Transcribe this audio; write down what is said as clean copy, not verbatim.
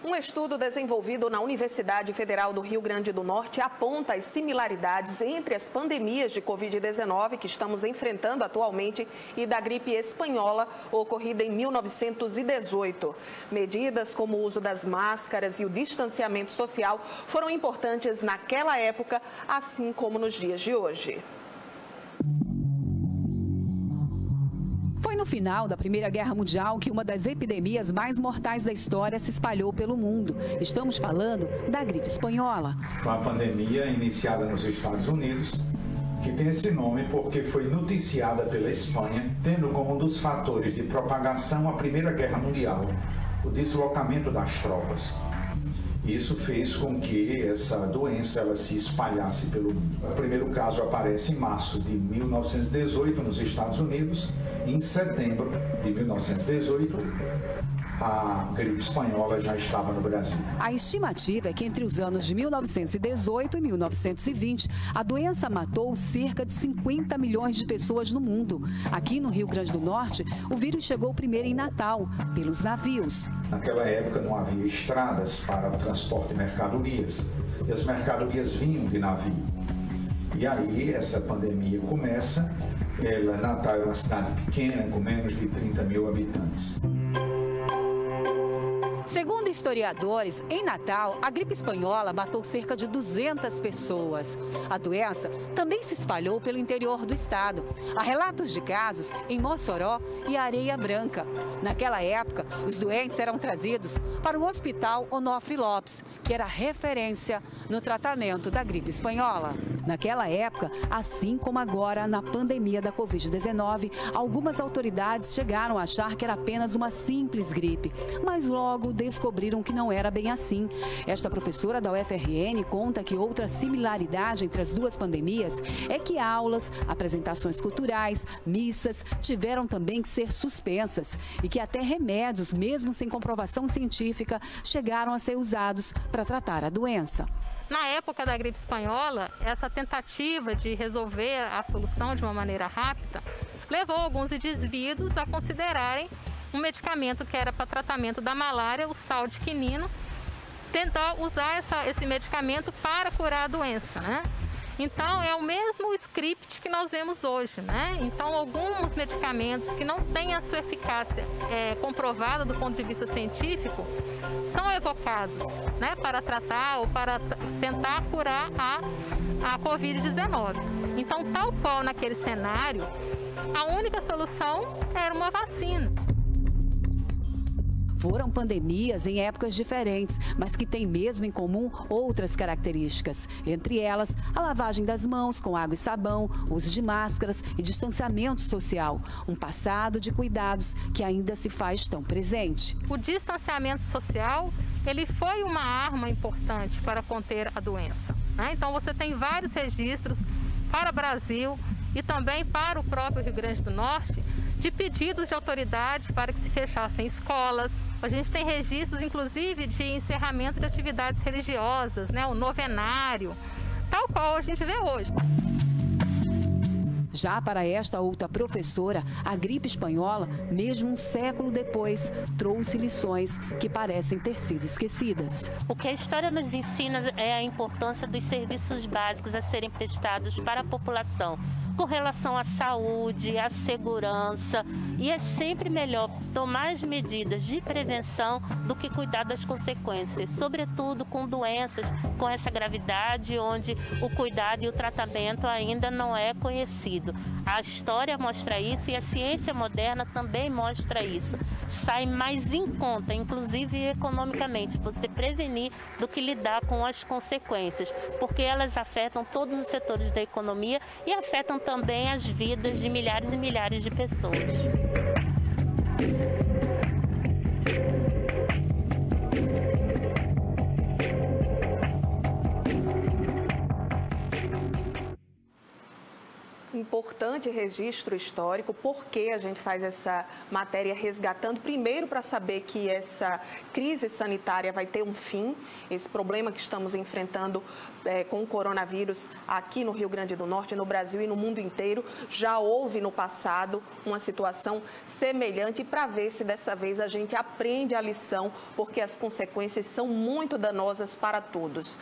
Um estudo desenvolvido na Universidade Federal do Rio Grande do Norte aponta as similaridades entre as pandemias de Covid-19 que estamos enfrentando atualmente e da gripe espanhola ocorrida em 1918. Medidas como o uso das máscaras e o distanciamento social foram importantes naquela época, assim como nos dias de hoje. Foi no final da Primeira Guerra Mundial que uma das epidemias mais mortais da história se espalhou pelo mundo. Estamos falando da gripe espanhola. Foi uma pandemia iniciada nos Estados Unidos, que tem esse nome porque foi noticiada pela Espanha, tendo como um dos fatores de propagação a Primeira Guerra Mundial, o deslocamento das tropas. Isso fez com que essa doença ela se espalhasse pelo mundo. O primeiro caso aparece em março de 1918 nos Estados Unidos e em setembro de 1918 a gripe espanhola já estava no Brasil. A estimativa é que entre os anos de 1918 e 1920, a doença matou cerca de 50 milhões de pessoas no mundo. Aqui no Rio Grande do Norte, o vírus chegou primeiro em Natal, pelos navios. Naquela época não havia estradas para o transporte de mercadorias, e as mercadorias vinham de navio. E aí essa pandemia começa, Natal é uma cidade pequena, com menos de 30 mil habitantes. Segundo historiadores, em Natal, a gripe espanhola matou cerca de 200 pessoas. A doença também se espalhou pelo interior do estado. Há relatos de casos em Mossoró e Areia Branca. Naquela época, os doentes eram trazidos para o Hospital Onofre Lopes, que era referência no tratamento da gripe espanhola. Naquela época, assim como agora na pandemia da Covid-19, algumas autoridades chegaram a achar que era apenas uma simples gripe, mas logo descobriram que não era bem assim. Esta professora da UFRN conta que outra similaridade entre as duas pandemias é que aulas, apresentações culturais, missas tiveram também que ser suspensas e que até remédios, mesmo sem comprovação científica, chegaram a ser usados para tratar a doença. Na época da gripe espanhola, essa tentativa de resolver a solução de uma maneira rápida levou alguns indivíduos a considerarem um medicamento que era para tratamento da malária, o sal de quinino, tentar usar esse medicamento para curar a doença, né? Então, é o mesmo script que nós vemos hoje, né? Então, alguns medicamentos que não têm a sua eficácia comprovada do ponto de vista científico são evocados, né, para tratar ou para tentar curar a Covid-19. Então, tal qual naquele cenário, a única solução era uma vacina. Foram pandemias em épocas diferentes, mas que têm mesmo em comum outras características. Entre elas, a lavagem das mãos com água e sabão, uso de máscaras e distanciamento social. Um passado de cuidados que ainda se faz tão presente. O distanciamento social, ele foi uma arma importante para conter a doença, né? Então, você tem vários registros para o Brasil e também para o próprio Rio Grande do Norte de pedidos de autoridade para que se fechassem escolas. A gente tem registros, inclusive, de encerramento de atividades religiosas, né? O novenário, tal qual a gente vê hoje. Já para esta outra professora, a gripe espanhola, mesmo um século depois, trouxe lições que parecem ter sido esquecidas. O que a história nos ensina é a importância dos serviços básicos a serem prestados para a população, com relação à saúde, à segurança, e é sempre melhor tomar as medidas de prevenção do que cuidar das consequências, sobretudo com doenças com essa gravidade, onde o cuidado e o tratamento ainda não é conhecido. A história mostra isso e a ciência moderna também mostra isso. Sai mais em conta, inclusive economicamente, você prevenir do que lidar com as consequências, porque elas afetam todos os setores da economia e afetam também as vidas de milhares e milhares de pessoas. Importante importante registro histórico, porque a gente faz essa matéria resgatando, primeiro para saber que essa crise sanitária vai ter um fim, esse problema que estamos enfrentando com o coronavírus aqui no Rio Grande do Norte, no Brasil e no mundo inteiro. Já houve no passado uma situação semelhante, para ver se dessa vez a gente aprende a lição, porque as consequências são muito danosas para todos.